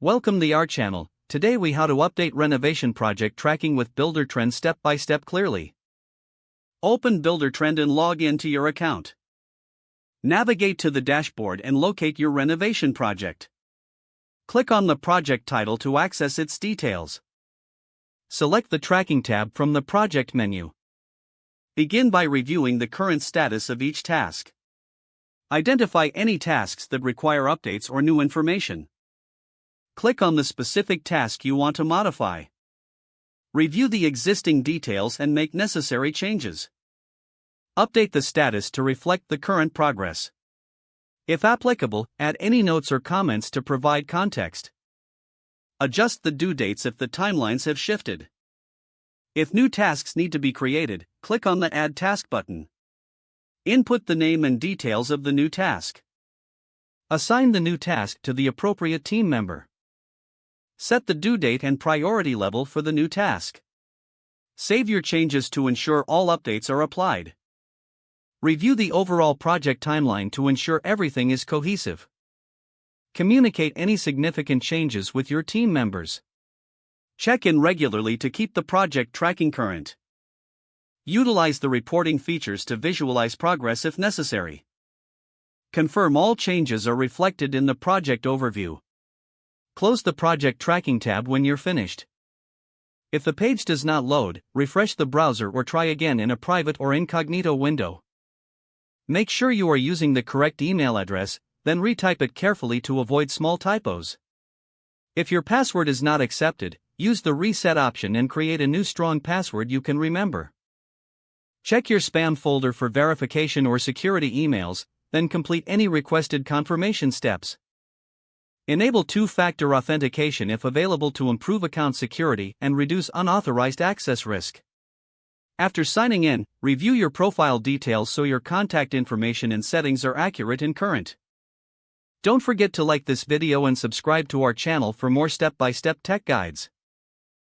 Welcome to our channel. Today we how to update renovation project tracking with Buildertrend step by step clearly. Open Buildertrend and log in to your account. Navigate to the dashboard and locate your renovation project. Click on the project title to access its details. Select the tracking tab from the project menu. Begin by reviewing the current status of each task. Identify any tasks that require updates or new information. Click on the specific task you want to modify. Review the existing details and make necessary changes. Update the status to reflect the current progress. If applicable, add any notes or comments to provide context. Adjust the due dates if the timelines have shifted. If new tasks need to be created, click on the Add Task button. Input the name and details of the new task. Assign the new task to the appropriate team member. Set the due date and priority level for the new task. Save your changes to ensure all updates are applied. Review the overall project timeline to ensure everything is cohesive. Communicate any significant changes with your team members. Check in regularly to keep the project tracking current. Utilize the reporting features to visualize progress if necessary. Confirm all changes are reflected in the project overview. Close the project tracking tab when you're finished. If the page does not load, refresh the browser or try again in a private or incognito window. Make sure you are using the correct email address, then retype it carefully to avoid small typos. If your password is not accepted, use the reset option and create a new strong password you can remember. Check your spam folder for verification or security emails, then complete any requested confirmation steps. Enable two-factor authentication if available to improve account security and reduce unauthorized access risk. After signing in, review your profile details so your contact information and settings are accurate and current. Don't forget to like this video and subscribe to our channel for more step-by-step tech guides.